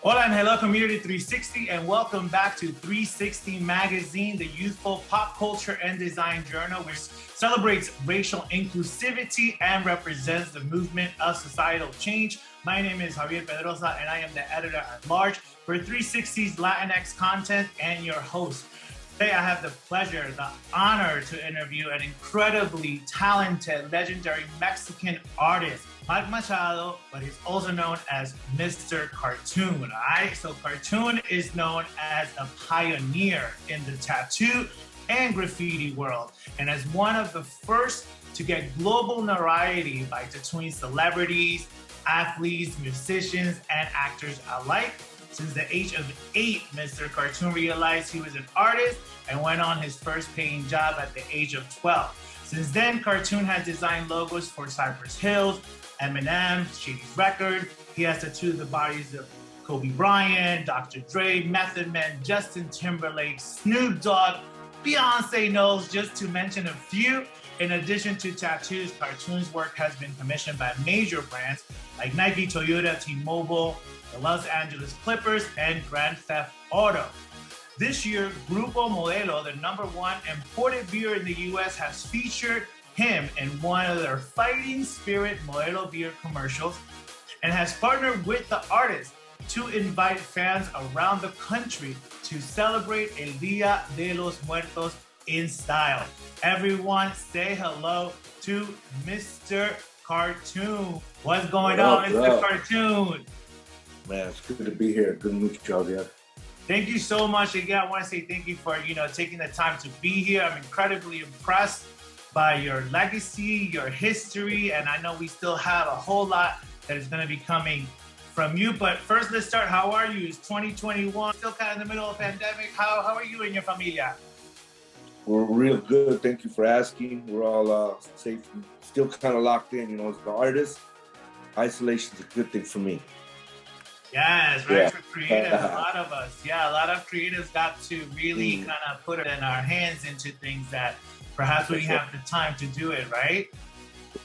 Hola and hello, Community 360, and welcome back to 360 Magazine, the youthful pop culture and design journal, which celebrates racial inclusivity and represents the movement of societal change. My name is Javier Pedrosa, and I am the editor at large for 360's Latinx content and your host. Today, I have the pleasure, the honor to interview an incredibly talented, legendary Mexican artist, Mark Machado, but he's also known as Mr. Cartoon. All right, so Cartoon is known as a pioneer in the tattoo and graffiti world, and as one of the first to get global notoriety by tattooing celebrities, athletes, musicians, and actors alike. Since the age of 8, Mr. Cartoon realized he was an artist and went on his first paying job at the age of 12. Since then, Cartoon has designed logos for Cypress Hills, Eminem, Shady's Record. He has tattooed the bodies of Kobe Bryant, Dr. Dre, Method Man, Justin Timberlake, Snoop Dogg, Beyonce Knowles, just to mention a few. In addition to tattoos, Cartoon's work has been commissioned by major brands like Nike, Toyota, T-Mobile, the Los Angeles Clippers, and Grand Theft Auto. This year, Grupo Modelo, the #1 imported beer in the US, has featured him in one of their Fighting Spirit Modelo beer commercials and has partnered with the artist to invite fans around the country to celebrate El Día de los Muertos in style. Everyone say hello to Mr. Cartoon. What's going on, Mr. Cartoon? Man, it's good to be here. Good to meet you all, yeah. Thank you so much. Again, I want to say thank you for, taking the time to be here. I'm incredibly impressed by your legacy, your history, and I know we still have a whole lot that is going to be coming from you. But first, let's start. How are you? It's 2021, still kind of in the middle of a pandemic. How are you and your familia? We're real good. Thank you for asking. We're all safe, still kind of locked in. As an artist, isolation is a good thing for me. Yes, right, for creatives, a lot of us. Yeah, a lot of creatives got to really kind of put in our hands into things that perhaps we didn't have the time to do it, right?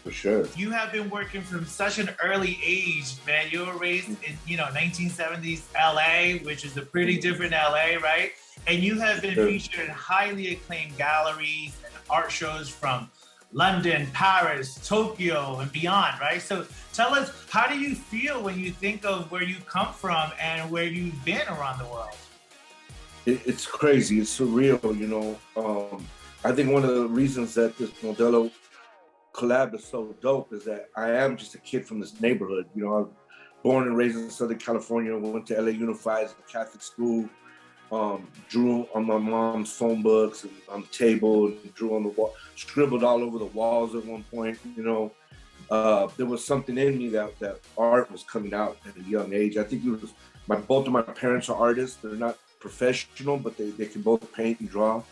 For sure. You have been working from such an early age, man. You were raised in, 1970s LA, which is a pretty different LA, right? And you have been featured in highly acclaimed galleries and art shows from London, Paris, Tokyo, and beyond, right? So tell us, how do you feel when you think of where you come from and where you've been around the world? It's crazy. It's surreal, I think one of the reasons that this Modelo collab is so dope is that I am just a kid from this neighborhood. I was born and raised in Southern California, went to LA Unified, a Catholic school, drew on my mom's phone books and on the table, and drew on the wall, scribbled all over the walls at one point. There was something in me that art was coming out at a young age. I think it was both of my parents are artists. They're not professional, but they can both paint and draw.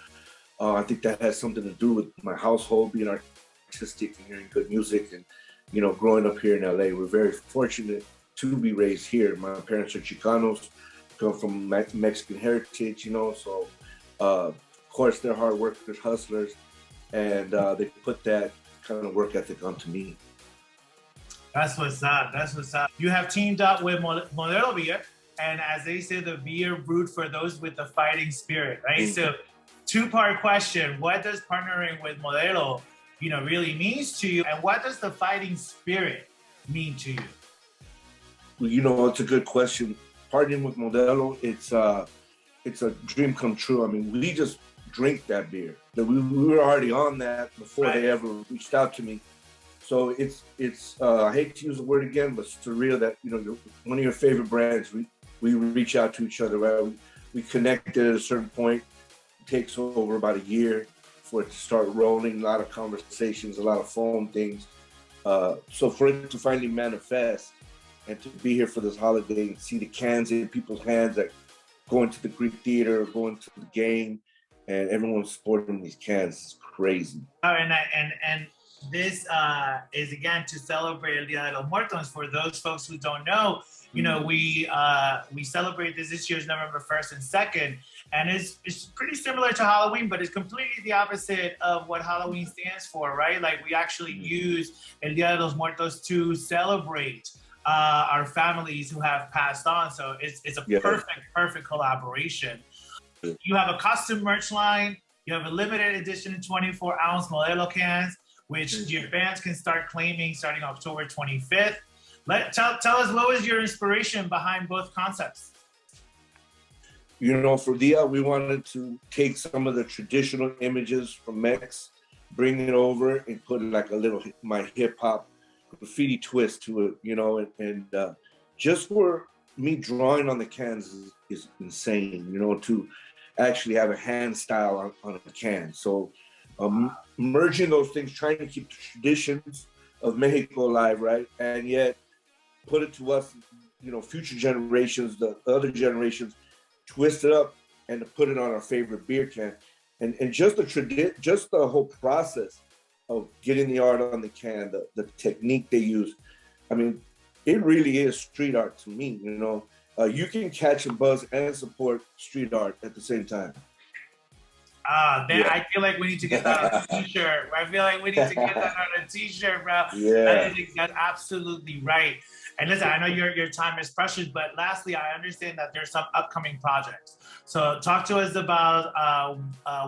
I think that has something to do with my household being artistic and hearing good music, and growing up here in LA. We're very fortunate to be raised here. My parents are Chicanos, come from Mexican heritage, so of course they're hard workers, hustlers, and they put that kind of work ethic onto me. That's what's up. That's what's up. You have teamed up with Modelo Beer, and as they say, the beer brewed for those with the fighting spirit, right? Mm-hmm. So, two-part question: what does partnering with Modelo, really means to you, and what does the fighting spirit mean to you? Well, it's a good question. Partnering with Modelo, it's a dream come true. I mean, we just drink that beer. We were already on that before they ever reached out to me. So it's I hate to use the word again, but surreal that one of your favorite brands. We reach out to each other. Right? We connected at a certain point. It takes over about a year for it to start rolling. A lot of conversations, a lot of phone things. So for it to finally manifest and to be here for this holiday and see the cans in people's hands, like going to the Greek theater or going to the game, and everyone's sporting these cans, is crazy. And this is again to celebrate El Día de los Muertos. For those folks who don't know, we celebrate this year's November 1st and 2nd, and it's pretty similar to Halloween, but it's completely the opposite of what Halloween stands for, right? Like we actually use El Día de los Muertos to celebrate our families who have passed on. So it's a perfect collaboration. You have a custom merch line. You have a limited edition 24-ounce Modelo cans, which your fans can start claiming starting October 25th. Tell us, what was your inspiration behind both concepts? You know, for Dia, we wanted to take some of the traditional images from Mex, bring it over and put like a little my hip hop graffiti twist to it, you know, and just for me drawing on the cans is insane, you know, to actually have a hand style on a can. So merging those things, trying to keep the traditions of Mexico alive, right? And yet put it to us, you know, future generations, the other generations, twist it up and to put it on our favorite beer can. And just the whole process of getting the art on the can, the technique they use. I mean, it really is street art to me, you know. You can catch a buzz and support street art at the same time. I feel like we need to get that on a t-shirt. I feel like we need to get that on a t-shirt, bro. Yeah. That's absolutely right. And listen, I know your time is precious, but lastly, I understand that there's some upcoming projects. So talk to us about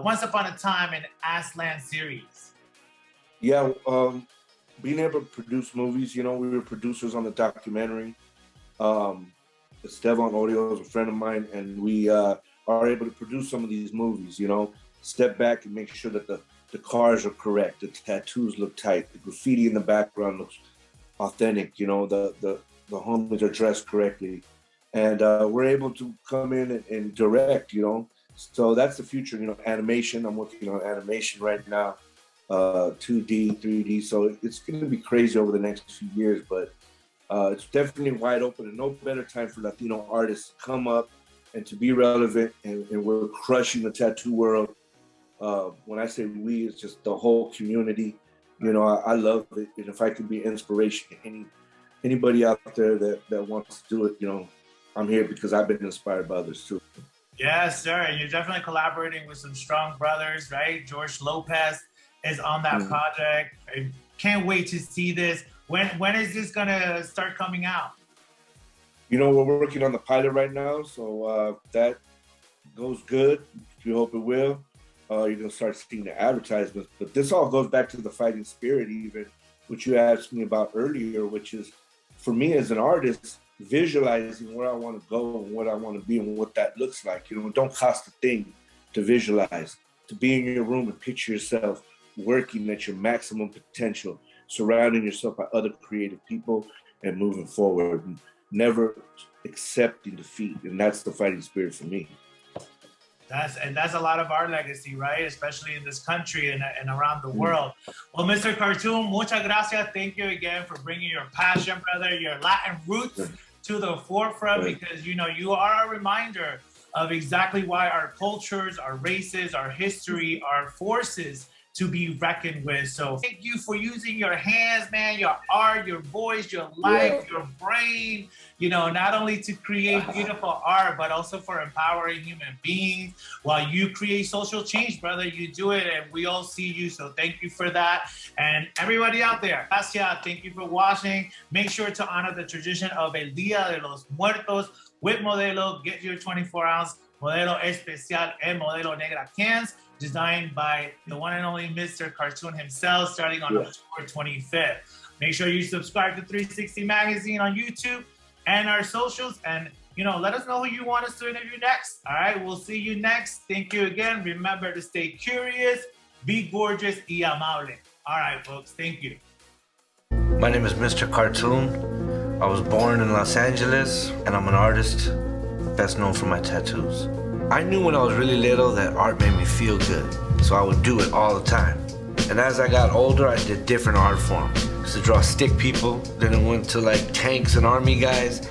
Once Upon a Time in Aslan series. Yeah, being able to produce movies, you know, we were producers on the documentary. Esteban Orio is a friend of mine, and we are able to produce some of these movies, you know, step back and make sure that the cars are correct, the tattoos look tight, the graffiti in the background looks authentic, you know, the homies are dressed correctly. And we're able to come in and direct, you know. So that's the future, you know, animation. I'm working on animation right now, 2D, 3D. So it's going to be crazy over the next few years, but it's definitely wide open, and no better time for Latino artists to come up and to be relevant. And we're crushing the tattoo world. When I say we, it's just the whole community. You know, I love it. And if I could be inspiration to anybody out there that wants to do it, you know, I'm here because I've been inspired by others too. Yes, sir. And you're definitely collaborating with some strong brothers, right? George Lopez is on that project. I can't wait to see this. When is this gonna start coming out? You know, we're working on the pilot right now, so that goes good. We hope it will. You're gonna start seeing the advertisements, but this all goes back to the fighting spirit, even which you asked me about earlier, which is for me as an artist, visualizing where I want to go and what I want to be and what that looks like. You know, it don't cost a thing to visualize, to be in your room and picture yourself working at your maximum potential, surrounding yourself by other creative people and moving forward and never accepting defeat. And that's the fighting spirit for me. That's a lot of our legacy, right? Especially in this country and around the world. Well, Mr. Cartoon, muchas gracias. Thank you again for bringing your passion, brother, your Latin roots to the forefront, because, you know, you are a reminder of exactly why our cultures, our races, our history, our forces to be reckoned with. So thank you for using your hands, man, your art, your voice, your life, your brain, you know, not only to create beautiful art, but also for empowering human beings. While you create social change, brother, you do it, and we all see you. So thank you for that. And everybody out there, gracias. Thank you for watching. Make sure to honor the tradition of El Día de los Muertos with Modelo. Get your 24-ounce Modelo Especial and Modelo Negra cans, designed by the one and only Mr. Cartoon himself, starting on October 25th. Make sure you subscribe to 360 Magazine on YouTube and our socials, and, you know, let us know who you want us to interview next. All right, we'll see you next. Thank you again. Remember to stay curious, be gorgeous, y amable. All right, folks, thank you. My name is Mr. Cartoon. I was born in Los Angeles, and I'm an artist, best known for my tattoos. I knew when I was really little that art made me feel good, so I would do it all the time. And as I got older, I did different art forms. I used to draw stick people, then it went to like tanks and army guys,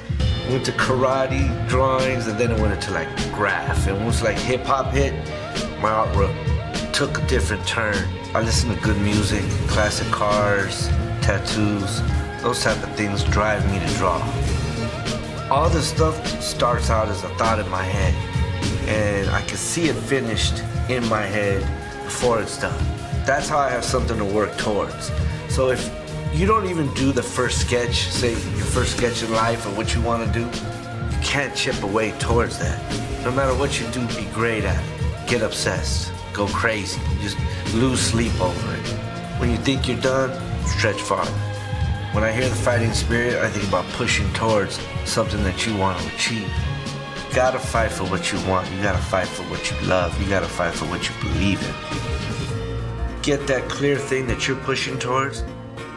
went to karate drawings, and then it went into like graph. And once like hip hop hit, my artwork took a different turn. I listen to good music, classic cars, tattoos, those type of things drive me to draw. All this stuff starts out as a thought in my head, and I can see it finished in my head before it's done. That's how I have something to work towards. So if You don't even do the first sketch, say your first sketch in life or what you want to do. You can't chip away towards that. No matter what you do, be great at it. Get obsessed. Go crazy. Just lose sleep over it. When you think you're done, stretch farther. When I hear the fighting spirit, I think about pushing towards something that you want to achieve. You gotta fight for what you want. You gotta fight for what you love. You gotta fight for what you believe in. Get that clear thing that you're pushing towards.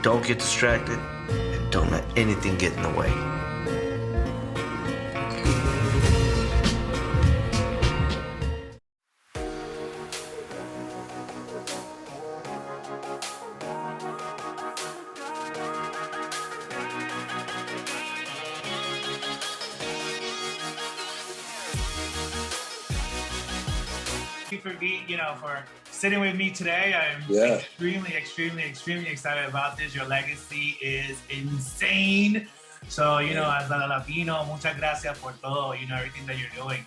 Don't get distracted, and don't let anything get in the way. For sitting with me today. I'm extremely excited about this. Your legacy is insane. So, as a Latino, muchas gracias por todo, everything that you're doing.